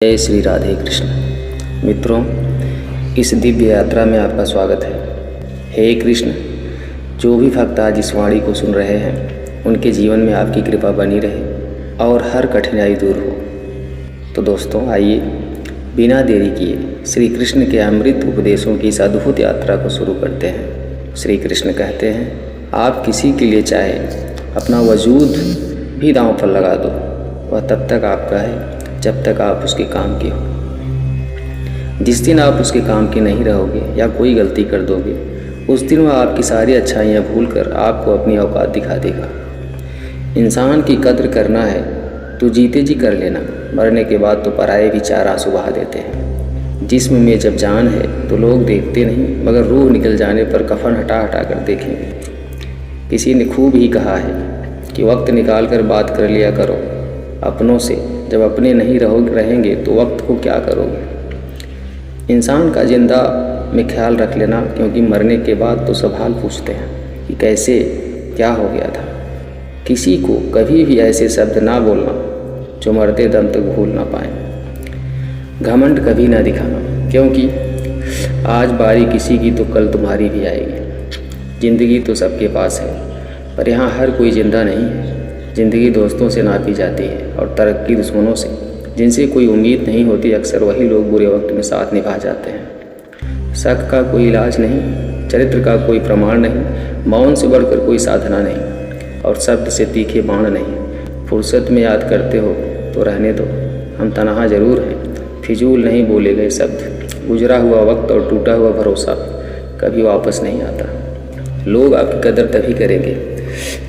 जय श्री राधे कृष्ण। मित्रों, इस दिव्य यात्रा में आपका स्वागत है। हे कृष्ण, जो भी भक्त आज इस वाणी को सुन रहे हैं उनके जीवन में आपकी कृपा बनी रहे और हर कठिनाई दूर हो। तो दोस्तों, आइए बिना देरी किए श्री कृष्ण के अमृत उपदेशों की इस अद्भुत यात्रा को शुरू करते हैं। श्री कृष्ण कहते हैं, आप किसी के लिए चाहे अपना वजूद भी दांव पर लगा दो, वह तब तक आपका है जब तक आप उसके काम के हो। जिस दिन आप उसके काम के नहीं रहोगे या कोई गलती कर दोगे, उस दिन वह आपकी सारी अच्छाइयाँ भूलकर आपको अपनी औकात दिखा देगा। इंसान की कद्र करना है तो जीते जी कर लेना, मरने के बाद तो पराये भी चार आंसू बहा देते हैं। जिस्म में जब जान है तो लोग देखते नहीं, मगर रूह निकल जाने पर कफन हटा हटा कर देखेंगे। किसी ने खूब ही कहा है कि वक्त निकाल कर बात कर लिया करो अपनों से, जब अपने नहीं रहेंगे तो वक्त को क्या करोगे। इंसान का जिंदा में ख्याल रख लेना, क्योंकि मरने के बाद तो सब हाल पूछते हैं कि कैसे क्या हो गया था। किसी को कभी भी ऐसे शब्द ना बोलना जो मरते दम तक भूल ना पाए। घमंड कभी ना दिखाना, क्योंकि आज बारी किसी की तो कल तुम्हारी भी आएगी। ज़िंदगी तो सबके पास है, पर यहाँ हर कोई जिंदा नहीं है। ज़िंदगी दोस्तों से नापी जाती है और तरक्की दुश्मनों से। जिनसे कोई उम्मीद नहीं होती, अक्सर वही लोग बुरे वक्त में साथ निभा जाते हैं। शक का कोई इलाज नहीं, चरित्र का कोई प्रमाण नहीं, मौन से बढ़कर कोई साधना नहीं, और शब्द से तीखे बाण नहीं। फुर्सत में याद करते हो तो रहने दो, हम तनहा जरूर हैं। फिजूल नहीं बोले गए शब्द, गुजरा हुआ वक्त और टूटा हुआ भरोसा कभी वापस नहीं आता। लोग आपकी कदर तभी करेंगे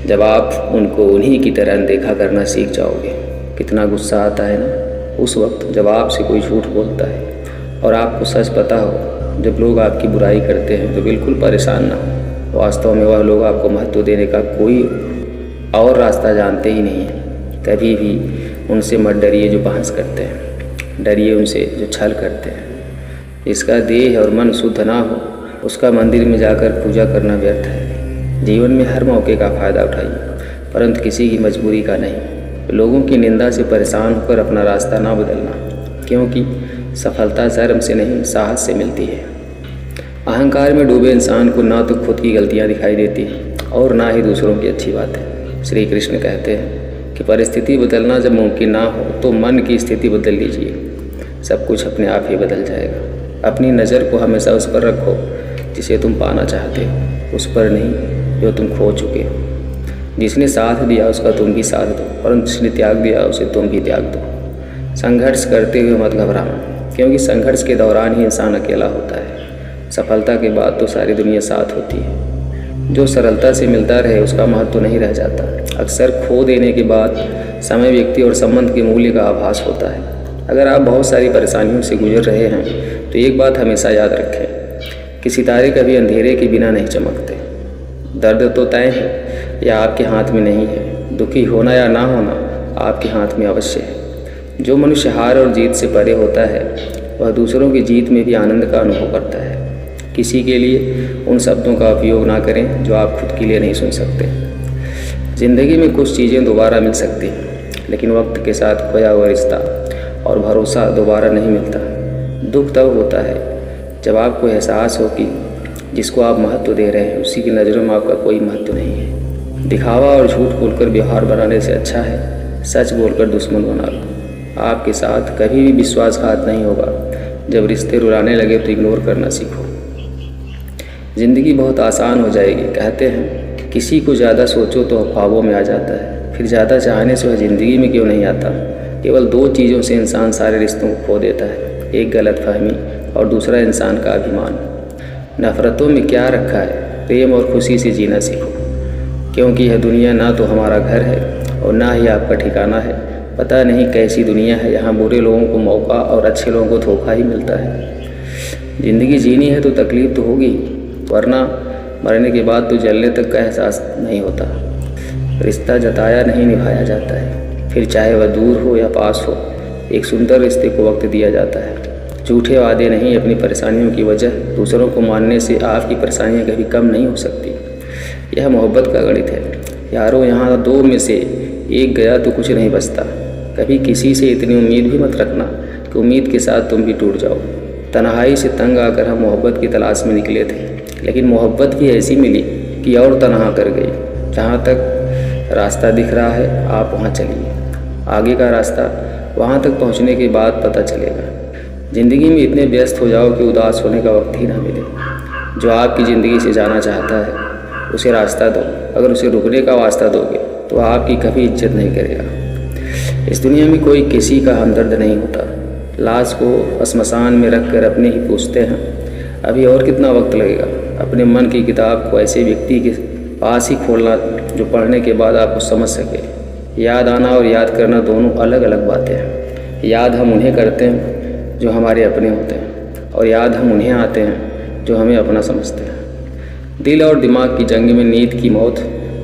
जब आप उनको उन्हीं की तरह अनदेखा करना सीख जाओगे। कितना गुस्सा आता है ना उस वक्त जब आपसे कोई झूठ बोलता है और आपको सच पता हो। जब लोग आपकी बुराई करते हैं तो बिल्कुल परेशान ना हो। वास्तव में वह लोग आपको महत्व देने का कोई और रास्ता जानते ही नहीं हैं। कभी भी उनसे मत डरिए जो बहस करते हैं, डरिए उनसे जो छल करते हैं। जिसका देह और मन शुद्ध ना हो, उसका मंदिर में जाकर पूजा करना व्यर्थ है। जीवन में हर मौके का फ़ायदा उठाइए, परंतु किसी की मजबूरी का नहीं। लोगों की निंदा से परेशान होकर अपना रास्ता ना बदलना, क्योंकि सफलता शर्म से नहीं साहस से मिलती है। अहंकार में डूबे इंसान को ना तो खुद की गलतियां दिखाई देती हैं और ना ही दूसरों की अच्छी बातें। श्री कृष्ण कहते हैं कि परिस्थिति बदलना जब मुमकिन ना हो तो मन की स्थिति बदल लीजिए, सब कुछ अपने आप ही बदल जाएगा। अपनी नज़र को हमेशा उस पर रखो जिसे तुम पाना चाहते हो, उस पर नहीं जो तुम खो चुके हो। जिसने साथ दिया उसका तुम भी साथ दो, परंतु जिसने त्याग दिया उसे तुम भी त्याग दो। संघर्ष करते हुए मत घबराना, क्योंकि संघर्ष के दौरान ही इंसान अकेला होता है। सफलता के बाद तो सारी दुनिया साथ होती है। जो सरलता से मिलता रहे उसका महत्व तो नहीं रह जाता। अक्सर खो देने के बाद समय, व्यक्ति और संबंध के मूल्य का आभास होता है। अगर आप बहुत सारी परेशानियों से गुजर रहे हैं तो एक बात हमेशा याद रखें कि सितारे कभी अंधेरे के बिना नहीं चमकते। दर्द तो तय है या आपके हाथ में नहीं है। दुखी होना या ना होना आपके हाथ में अवश्य है। जो मनुष्य हार और जीत से परे होता है वह दूसरों की जीत में भी आनंद का अनुभव करता है। किसी के लिए उन शब्दों का उपयोग ना करें जो आप खुद के लिए नहीं सुन सकते। ज़िंदगी में कुछ चीज़ें दोबारा मिल सकती हैं, लेकिन वक्त के साथ खोया हुआ रिश्ता और भरोसा दोबारा नहीं मिलता। दुख तब होता है जब आपको एहसास हो कि जिसको आप महत्व दे रहे हैं उसी की नज़रों में आपका कोई महत्व नहीं है। दिखावा और झूठ बोलकर व्यवहार बनाने से अच्छा है सच बोलकर दुश्मन बना लो। आपके साथ कभी भी विश्वासघात नहीं होगा। जब रिश्ते रुलाने लगे तो इग्नोर करना सीखो। ज़िंदगी बहुत आसान हो जाएगी। कहते हैं किसी को ज़्यादा सोचो तो ख्वाबों में आ जाता है, फिर ज़्यादा चाहने से वह ज़िंदगी में क्यों नहीं आता। केवल दो चीज़ों से इंसान सारे रिश्तों को खो देता है, एक गलतफहमी और दूसरा इंसान का अभिमान। नफ़रतों में क्या रखा है, प्रेम और खुशी से जीना सीखो, क्योंकि यह दुनिया ना तो हमारा घर है और ना ही आपका ठिकाना है। पता नहीं कैसी दुनिया है, यहाँ बुरे लोगों को मौका और अच्छे लोगों को धोखा ही मिलता है। ज़िंदगी जीनी है तो तकलीफ़ तो होगी, वरना मरने के बाद तो जलने तक का एहसास नहीं होता। रिश्ता जताया नहीं निभाया जाता है, फिर चाहे वह दूर हो या पास हो। एक सुंदर रिश्ते को वक्त दिया जाता है। झूठे वादे नहीं, अपनी परेशानियों की वजह दूसरों को मानने से आपकी परेशानियां कभी कम नहीं हो सकती। यह मोहब्बत का गणित है यारों। यहाँ दो में से एक गया तो कुछ नहीं बचता। कभी किसी से इतनी उम्मीद भी मत रखना कि उम्मीद के साथ तुम भी टूट जाओ। तन्हाई से तंग आकर हम मोहब्बत की तलाश में निकले थे, लेकिन मोहब्बत भी ऐसी मिली कि और तन्हा कर गई। जहाँ तक रास्ता दिख रहा है आप वहाँ चलिए, आगे का रास्ता वहाँ तक पहुँचने के बाद पता चलेगा। ज़िंदगी में इतने व्यस्त हो जाओ कि उदास होने का वक्त ही ना मिले। जो आपकी ज़िंदगी से जाना चाहता है उसे रास्ता दो, अगर उसे रुकने का वास्ता दोगे तो आपकी कभी इज्जत नहीं करेगा। इस दुनिया में कोई किसी का हमदर्द नहीं होता। लाश को श्मशान में रख कर अपने ही पूछते हैं अभी और कितना वक्त लगेगा। अपने मन की किताब को ऐसे व्यक्ति के पास ही खोलना जो पढ़ने के बाद आपको समझ सके। याद आना और याद करना दोनों अलग अलग बातें हैं। याद हम उन्हें करते हैं जो हमारे अपने होते हैं, और याद हम उन्हें आते हैं जो हमें अपना समझते हैं। दिल और दिमाग की जंग में नींद की मौत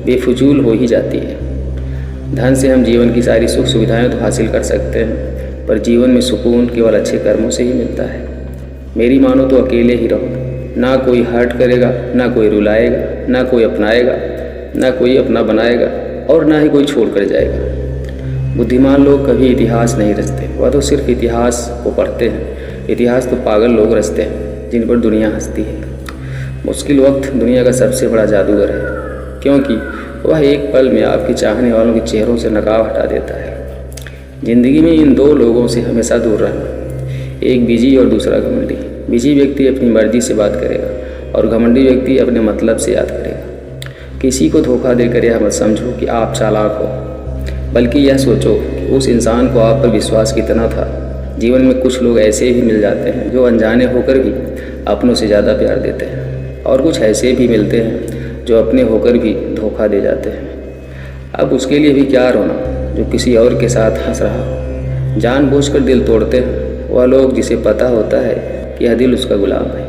बेफजूल हो ही जाती है। धन से हम जीवन की सारी सुख सुविधाएं तो हासिल कर सकते हैं, पर जीवन में सुकून केवल अच्छे कर्मों से ही मिलता है। मेरी मानो तो अकेले ही रहो, ना कोई हर्ट करेगा, ना कोई रुलाएगा, ना कोई अपनाएगा, ना कोई अपना बनाएगा, और ना ही कोई छोड़ कर जाएगा। बुद्धिमान लोग कभी इतिहास नहीं रचते, वह तो सिर्फ इतिहास को पढ़ते हैं। इतिहास तो पागल लोग रचते हैं जिन पर दुनिया हंसती है। मुश्किल वक्त दुनिया का सबसे बड़ा जादूगर है, क्योंकि वह एक पल में आपके चाहने वालों के चेहरों से नकाब हटा देता है। ज़िंदगी में इन दो लोगों से हमेशा दूर रहना, एक बिजी और दूसरा घमंडी। बिजी व्यक्ति अपनी मर्जी से बात करेगा और घमंडी व्यक्ति अपने मतलब से याद करेगा। किसी को धोखा देकर यह मत समझो कि आप चालाक हो, बल्कि यह सोचो कि उस इंसान को आप पर विश्वास कितना था। जीवन में कुछ लोग ऐसे भी मिल जाते हैं जो अनजाने होकर भी अपनों से ज़्यादा प्यार देते हैं, और कुछ ऐसे भी मिलते हैं जो अपने होकर भी धोखा दे जाते हैं। अब उसके लिए भी क्या रोना जो किसी और के साथ हंस रहा हो। जानबूझकर दिल तोड़ते हैं वह लोग जिसे पता होता है कि यह दिल उसका गुलाम है।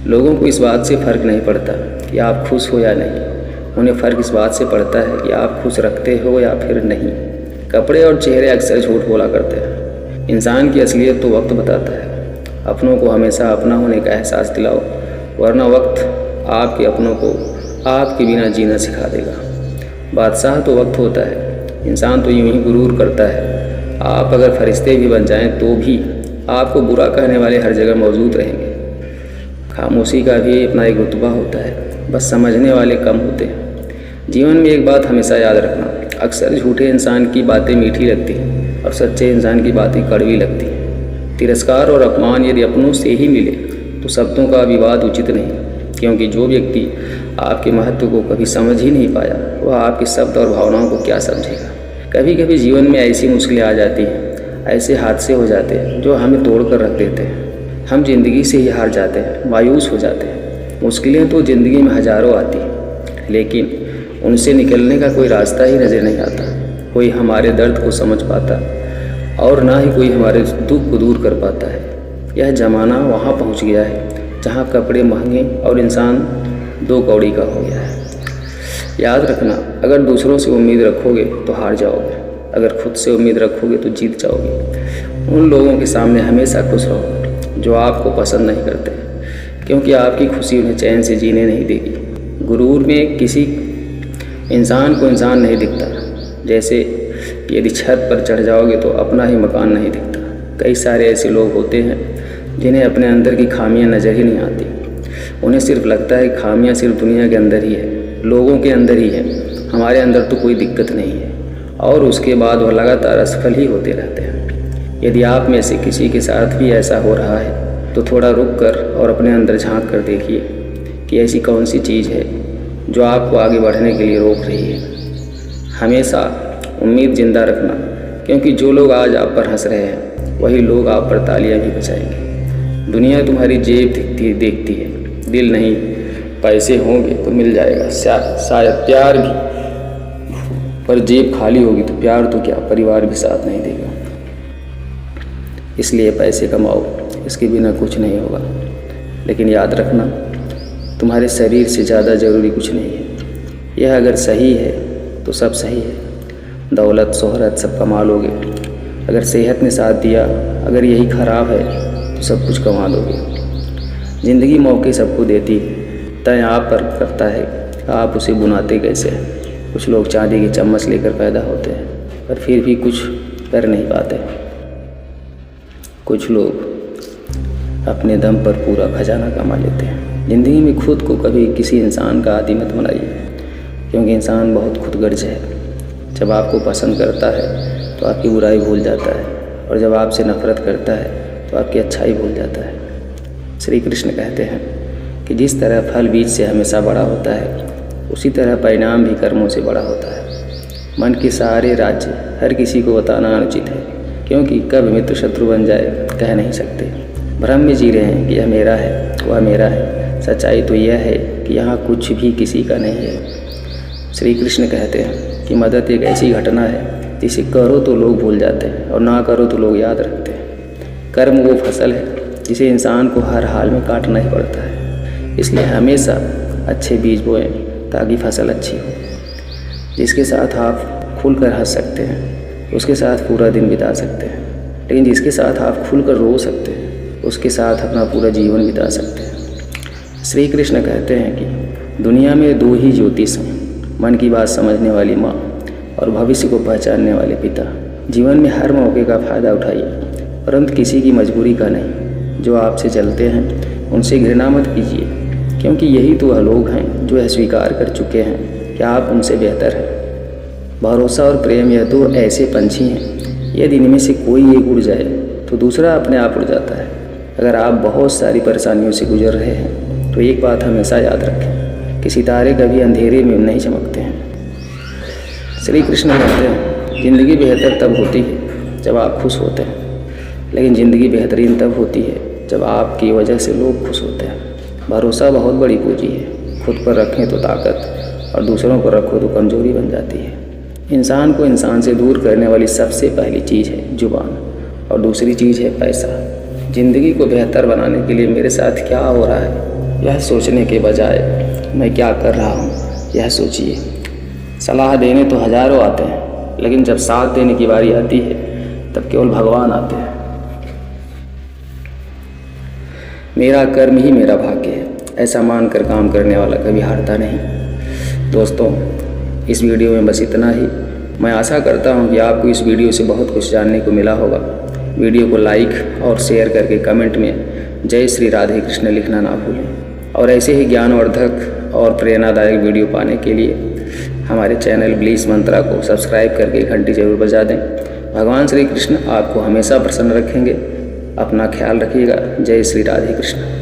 लोगों को इस बात से फ़र्क नहीं पड़ता कि आप खुश हो या नहीं, उन्हें फ़र्क इस बात से पड़ता है कि आप खुश रखते हो या फिर नहीं। कपड़े और चेहरे अक्सर झूठ बोला करते हैं। इंसान की असलियत तो वक्त बताता है। अपनों को हमेशा अपना होने का एहसास दिलाओ, वरना वक्त आपके अपनों को आपके बिना जीना सिखा देगा। बादशाह तो वक्त होता है, इंसान तो यूं ही गुरूर करता है। आप अगर फरिश्ते भी बन जाएं तो भी आपको बुरा कहने वाले हर जगह मौजूद रहेंगे। खामोशी का भी अपना एक रुतबा होता है, बस समझने वाले कम होते हैं। जीवन में एक बात हमेशा याद रखना, अक्सर झूठे इंसान की बातें मीठी लगती हैं और सच्चे इंसान की बातें कड़वी लगती हैं। तिरस्कार और अपमान यदि अपनों से ही मिले तो शब्दों का विवाद उचित नहीं, क्योंकि जो व्यक्ति आपके महत्व को कभी समझ ही नहीं पाया वह आपके शब्द और भावनाओं को क्या समझेगा। कभी कभी जीवन में ऐसी मुश्किलें आ जाती हैं, ऐसे हादसे हो जाते हैं जो हमें तोड़ कर रख देते हैं। हम जिंदगी से ही हार जाते हैं, मायूस हो जाते हैं। मुश्किलें तो ज़िंदगी में हज़ारों आती हैं, लेकिन उनसे निकलने का कोई रास्ता ही नज़र नहीं आता। कोई हमारे दर्द को समझ पाता और ना ही कोई हमारे दुख को दूर कर पाता है। यह ज़माना वहाँ पहुँच गया है जहाँ कपड़े महंगे और इंसान दो कौड़ी का हो गया है। याद रखना, अगर दूसरों से उम्मीद रखोगे तो हार जाओगे, अगर खुद से उम्मीद रखोगे तो जीत जाओगे। उन लोगों के सामने हमेशा खुश रहो जो आपको पसंद नहीं करते, क्योंकि आपकी खुशी उन्हें चैन से जीने नहीं देगी। गुरूर में किसी इंसान को इंसान नहीं दिखता। जैसे यदि छत पर चढ़ जाओगे तो अपना ही मकान नहीं दिखता। कई सारे ऐसे लोग होते हैं जिन्हें अपने अंदर की खामियां नज़र ही नहीं आती। उन्हें सिर्फ लगता है खामियां सिर्फ दुनिया के अंदर ही है, लोगों के अंदर ही है, हमारे अंदर तो कोई दिक्कत नहीं है, और उसके बाद वह लगातार असफल ही होते रहते हैं। यदि आप में से किसी के साथ भी ऐसा हो रहा है तो थोड़ा रुक कर और अपने अंदर झांक कर देखिए कि ऐसी कौन सी चीज़ है जो आपको आगे बढ़ने के लिए रोक रही है। हमेशा उम्मीद जिंदा रखना, क्योंकि जो लोग आज आप पर हंस रहे हैं वही लोग आप पर तालियां भी बजाएंगे। दुनिया तुम्हारी जेब देखती है, दिल नहीं। पैसे होंगे तो मिल जाएगा शायद प्यार भी, पर जेब खाली होगी तो प्यार तो क्या, परिवार भी साथ नहीं देगा। इसलिए पैसे कमाओ, इसके बिना कुछ नहीं होगा। लेकिन याद रखना, तुम्हारे शरीर से ज़्यादा ज़रूरी कुछ नहीं है। यह अगर सही है तो सब सही है। दौलत शोहरत सब कमा लोगे, अगर सेहत ने साथ दिया, अगर यही ख़राब है तो सब कुछ कमा लोगे। ज़िंदगी मौके सबको देती है, तय आप पर करता है आप उसे बुनाते कैसे हैं। कुछ लोग चांदी की चम्मच लेकर पैदा होते हैं पर फिर भी कुछ कर नहीं पाते। कुछ लोग अपने दम पर पूरा खजाना कमा लेते हैं। ज़िंदगी में खुद को कभी किसी इंसान का आदी मत बनाइए, क्योंकि इंसान बहुत खुदगर्ज है। जब आपको पसंद करता है तो आपकी बुराई भूल जाता है, और जब आपसे नफरत करता है तो आपकी अच्छाई भूल जाता है। श्री कृष्ण कहते हैं कि जिस तरह फल बीज से हमेशा बड़ा होता है, उसी तरह परिणाम भी कर्मों से बड़ा होता है। मन के सारे राज्य हर किसी को बताना अनुचित है, क्योंकि कब मित्र शत्रु बन जाए कह नहीं सकते। भ्रम में जी रहे हैं कि यह मेरा है, वह मेरा है। सच्चाई तो यह है कि यहाँ कुछ भी किसी का नहीं है। श्री कृष्ण कहते हैं कि मदद एक ऐसी घटना है जिसे करो तो लोग भूल जाते हैं और ना करो तो लोग याद रखते हैं। कर्म वो फसल है जिसे इंसान को हर हाल में काटना ही पड़ता है। इसलिए हमेशा अच्छे बीज बोएं ताकि फसल अच्छी हो। जिसके साथ आप खुलकर हंस सकते हैं उसके साथ पूरा दिन बिता सकते हैं, लेकिन जिसके साथ आप खुलकर रो सकते हैं उसके साथ अपना पूरा जीवन बिता सकते हैं। श्री कृष्ण कहते हैं कि दुनिया में दो ही ज्योतिष हैं, मन की बात समझने वाली माँ और भविष्य को पहचानने वाले पिता। जीवन में हर मौके का फ़ायदा उठाइए, परंतु किसी की मजबूरी का नहीं। जो आपसे चलते हैं उनसे घृणा मत कीजिए, क्योंकि यही तो वह लोग हैं जो यह स्वीकार कर चुके हैं कि आप उनसे बेहतर हैं। भरोसा और प्रेम यह दो ऐसे पंछी हैं, यदि इनमें से कोई एक उड़ जाए तो दूसरा अपने आप उड़ जाता है। अगर आप बहुत सारी परेशानियों से गुजर रहे हैं तो एक बात हमेशा याद रखें कि सितारे कभी अंधेरे में नहीं चमकते हैं। श्री कृष्ण कहते हैं ज़िंदगी बेहतर तब होती है जब आप खुश होते हैं, लेकिन ज़िंदगी बेहतरीन तब होती है जब आपकी वजह से लोग खुश होते हैं। भरोसा बहुत बड़ी पूंजी है। खुद पर रखें तो ताकत, और दूसरों पर रखो तो कमज़ोरी बन जाती है। इंसान को इंसान से दूर करने वाली सबसे पहली चीज़ है जुबान, और दूसरी चीज़ है पैसा। ज़िंदगी को बेहतर बनाने के लिए मेरे साथ क्या हो रहा है यह सोचने के बजाय मैं क्या कर रहा हूँ यह सोचिए। सलाह देने तो हज़ारों आते हैं, लेकिन जब साथ देने की बारी आती है तब केवल भगवान आते हैं। मेरा कर्म ही मेरा भाग्य है, ऐसा मानकर काम करने वाला कभी हारता नहीं। दोस्तों, इस वीडियो में बस इतना ही। मैं आशा करता हूं कि आपको इस वीडियो से बहुत कुछ जानने को मिला होगा। वीडियो को लाइक और शेयर करके कमेंट में जय श्री राधे कृष्ण लिखना ना भूलें। और ऐसे ही ज्ञानवर्धक और प्रेरणादायक वीडियो पाने के लिए हमारे चैनल ब्लीस मंत्रा को सब्सक्राइब करके घंटी जरूर बजा दें। भगवान श्री कृष्ण आपको हमेशा प्रसन्न रखेंगे। अपना ख्याल रखिएगा। जय श्री राधे कृष्ण।